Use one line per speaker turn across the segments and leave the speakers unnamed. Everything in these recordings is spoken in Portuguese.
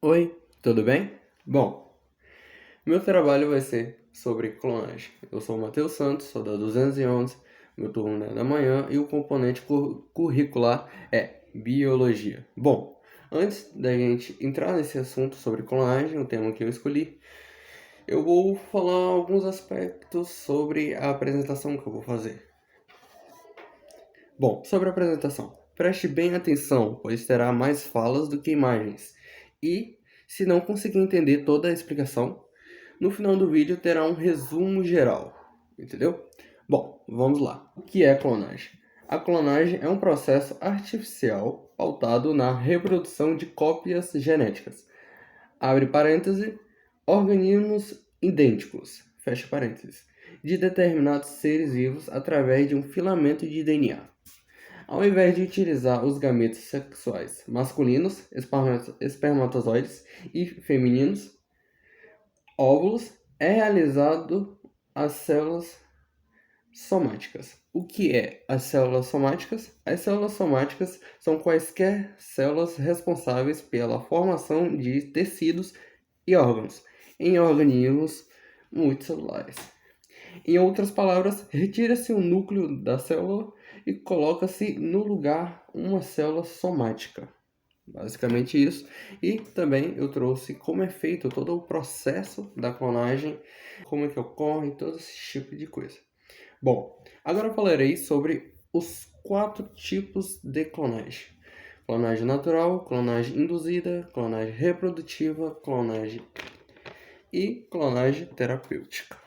Oi, tudo bem? Bom, meu trabalho vai ser sobre clonagem. Eu sou o Matheus Santos, sou da 211, meu turno é da manhã e o componente curricular é Biologia. Bom, antes da gente entrar nesse assunto sobre clonagem, o tema que eu escolhi, eu vou falar alguns aspectos sobre a apresentação que eu vou fazer. Bom, sobre a apresentação. Preste bem atenção, pois terá mais falas do que imagens. E, se não conseguir entender toda a explicação, no final do vídeo terá um resumo geral. Entendeu? Bom, vamos lá. O que é clonagem? A clonagem é um processo artificial pautado na reprodução de cópias genéticas. Abre parêntese, organismos idênticos, fecha parênteses, de determinados seres vivos através de um filamento de DNA. Ao invés de utilizar os gametos sexuais masculinos, espermatozoides, e femininos, óvulos, é realizado as células somáticas. O que é as células somáticas? As células somáticas são quaisquer células responsáveis pela formação de tecidos e órgãos em organismos multicelulares. Em outras palavras, retira-se o núcleo da célula e coloca-se no lugar uma célula somática. Basicamente isso. E também eu trouxe como é feito todo o processo da clonagem, como é que ocorre, todo esse tipo de coisa. Bom, agora eu falarei sobre os 4 tipos de clonagem. Clonagem natural, clonagem induzida, clonagem reprodutiva, clonagem e clonagem terapêutica.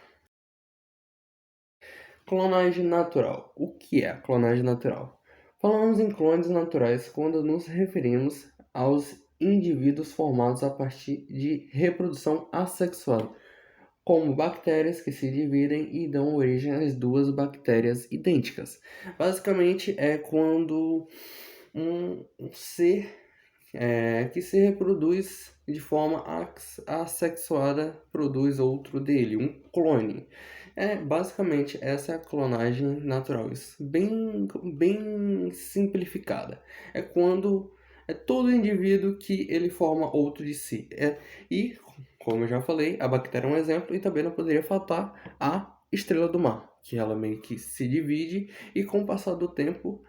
Clonagem natural. O que é a clonagem natural? Falamos em clones naturais quando nos referimos aos indivíduos formados a partir de reprodução assexuada, como bactérias que se dividem e dão origem às duas bactérias idênticas. Basicamente é quando um ser que se reproduz de forma assexuada produz outro dele, um clone. Basicamente essa é a clonagem natural, isso bem simplificada. É quando é todo indivíduo que ele forma outro de si. E, como eu já falei, a bactéria é um exemplo e também não poderia faltar a estrela do mar, que ela meio que se divide e com o passar do tempo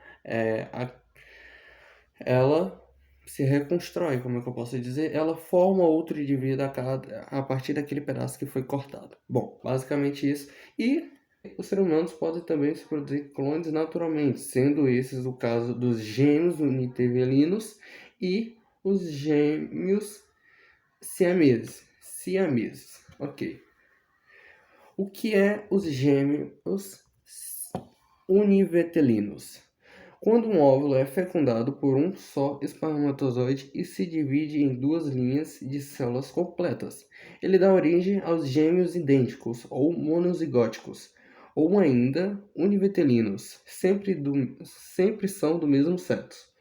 ela se reconstrói, como é que eu posso dizer? Ela forma outro indivíduo a partir daquele pedaço que foi cortado. Bom, basicamente isso. E os seres humanos podem também se produzir clones naturalmente, sendo esses o caso dos gêmeos univitelinos e os gêmeos siameses. Ok. O que é os gêmeos univitelinos? Quando um óvulo é fecundado por um só espermatozoide e se divide em duas linhas de células completas, ele dá origem aos gêmeos idênticos ou monozigóticos, ou ainda univitelinos, sempre são do mesmo sexo.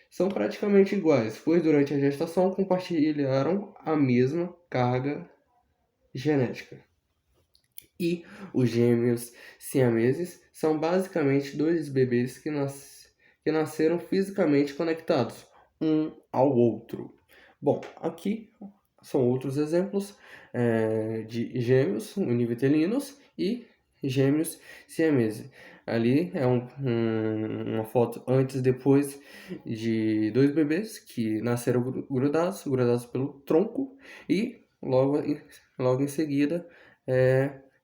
São praticamente iguais, pois durante a gestação compartilharam a mesma carga genética. E os gêmeos siameses são basicamente dois bebês que nasceram fisicamente conectados um ao outro. Bom, aqui são outros exemplos de gêmeos univitelinos e gêmeos siameses. Ali é uma foto antes e depois de dois bebês que nasceram grudados pelo tronco e logo em seguida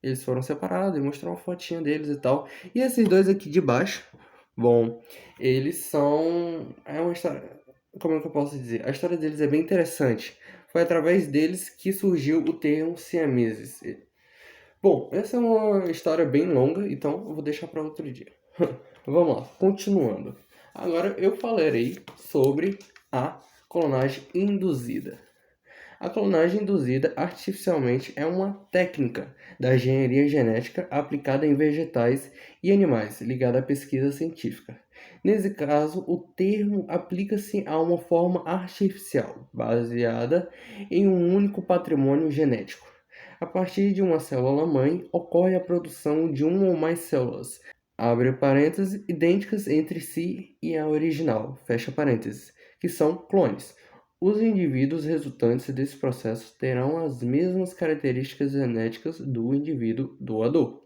eles foram separados e mostrou uma fotinha deles e tal. E esses dois aqui de baixo, bom, eles são. É uma história. Como é que eu posso dizer? A história deles é bem interessante. Foi através deles que surgiu o termo siameses. Bom, essa é uma história bem longa, então eu vou deixar para outro dia. Vamos lá, continuando. Agora eu falarei sobre a clonagem induzida. A clonagem induzida artificialmente é uma técnica da engenharia genética aplicada em vegetais e animais, ligada à pesquisa científica. Nesse caso, o termo aplica-se a uma forma artificial, baseada em um único patrimônio genético. A partir de uma célula-mãe, ocorre a produção de uma ou mais células, abre parênteses, idênticas entre si e a original, fecha parênteses, que são clones. Os indivíduos resultantes desse processo terão as mesmas características genéticas do indivíduo doador,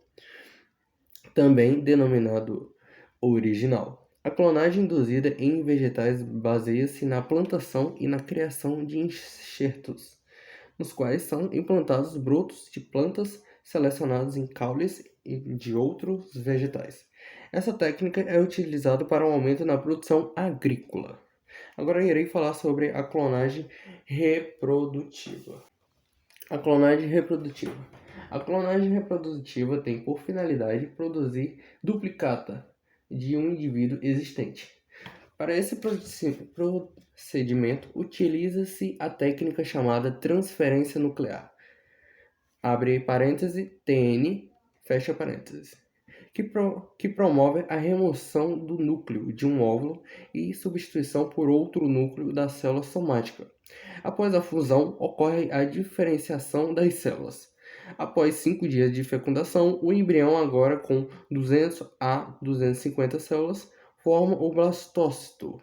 também denominado original. A clonagem induzida em vegetais baseia-se na plantação e na criação de enxertos, nos quais são implantados brotos de plantas selecionados em caules de outros vegetais. Essa técnica é utilizada para um aumento na produção agrícola. Agora irei falar sobre a clonagem reprodutiva. A clonagem reprodutiva. A clonagem reprodutiva tem por finalidade produzir duplicata de um indivíduo existente. Para esse procedimento, utiliza-se a técnica chamada transferência nuclear. Abre parêntese, TN, fecha parênteses. Que promove a remoção do núcleo de um óvulo e substituição por outro núcleo da célula somática. Após a fusão, ocorre a diferenciação das células. Após 5 dias de fecundação, o embrião, agora com 200 a 250 células, forma o blastocito.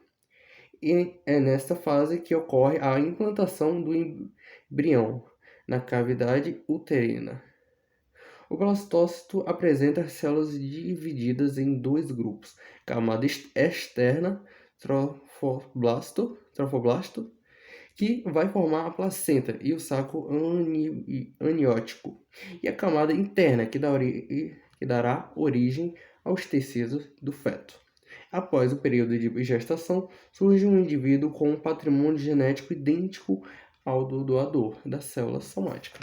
E é nesta fase que ocorre a implantação do embrião na cavidade uterina. O blastocito apresenta as células divididas em dois grupos: camada externa, trofoblasto, que vai formar a placenta e o saco amniótico, e a camada interna, que dará origem aos tecidos do feto. Após o período de gestação, surge um indivíduo com um patrimônio genético idêntico ao do doador da célula somática.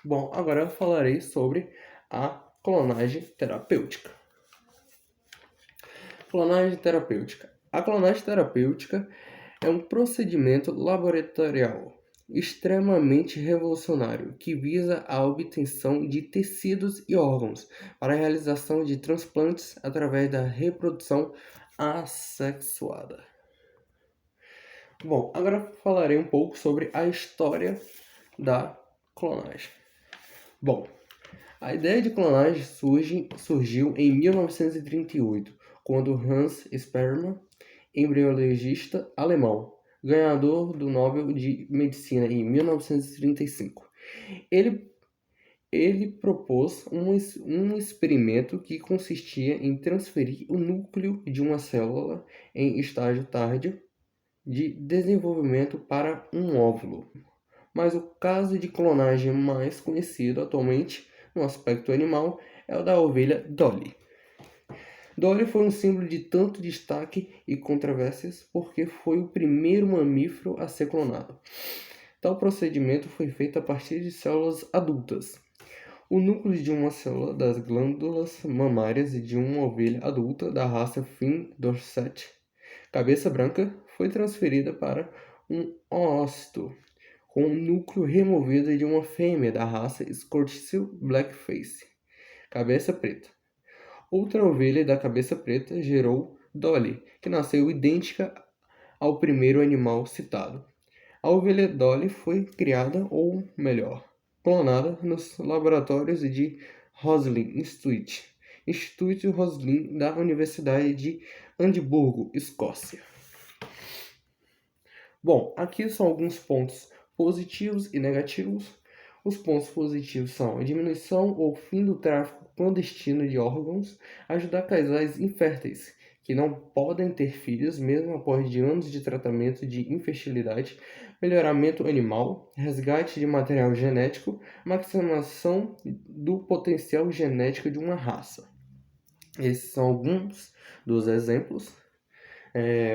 Bom, agora eu falarei sobre a clonagem terapêutica. Clonagem terapêutica. A clonagem terapêutica é um procedimento laboratorial extremamente revolucionário que visa a obtenção de tecidos e órgãos para a realização de transplantes através da reprodução assexuada. Bom, agora falarei um pouco sobre a história da clonagem. Bom, a ideia de clonagem surgiu em 1938, quando Hans Sperman, embriologista alemão, ganhador do Nobel de Medicina em 1935, ele propôs um experimento que consistia em transferir o núcleo de uma célula em estágio tardio de desenvolvimento para um óvulo. Mas o caso de clonagem mais conhecido atualmente no aspecto animal é o da ovelha Dolly. Dolly foi um símbolo de tanto destaque e controvérsias porque foi o primeiro mamífero a ser clonado. Tal procedimento foi feito a partir de células adultas. O núcleo de uma célula das glândulas mamárias de uma ovelha adulta da raça Finn Dorset, cabeça branca, foi transferida para um ócito com o núcleo removido de uma fêmea da raça Scottish Blackface, cabeça preta. Outra ovelha da cabeça preta gerou Dolly, que nasceu idêntica ao primeiro animal citado. A ovelha Dolly foi criada, ou melhor, clonada nos laboratórios de Roslin Instituto Roslin da Universidade de Edimburgo, Escócia. Bom, aqui são alguns pontos positivos e negativos. Os pontos positivos são a diminuição ou fim do tráfico clandestino de órgãos, ajudar casais inférteis que não podem ter filhos mesmo após anos de tratamento de infertilidade, melhoramento animal, resgate de material genético, maximização do potencial genético de uma raça. Esses são alguns dos exemplos.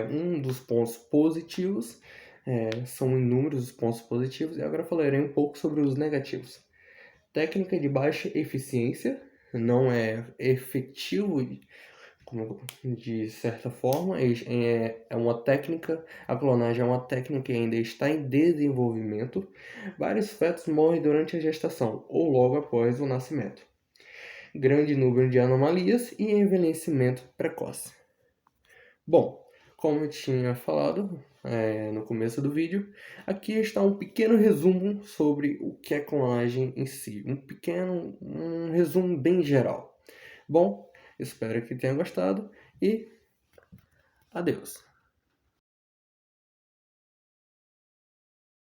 Um dos pontos positivos, são inúmeros os pontos positivos, e agora falarei um pouco sobre os negativos. Técnica de baixa eficiência, não é efetivo de certa forma, é uma técnica, a clonagem é uma técnica que ainda está em desenvolvimento. Vários fetos morrem durante a gestação ou logo após o nascimento. Grande número de anomalias e envelhecimento precoce. Bom, como eu tinha falado no começo do vídeo, aqui está um pequeno resumo sobre o que é clonagem em si. Um resumo bem geral. Bom, espero que tenha gostado e adeus.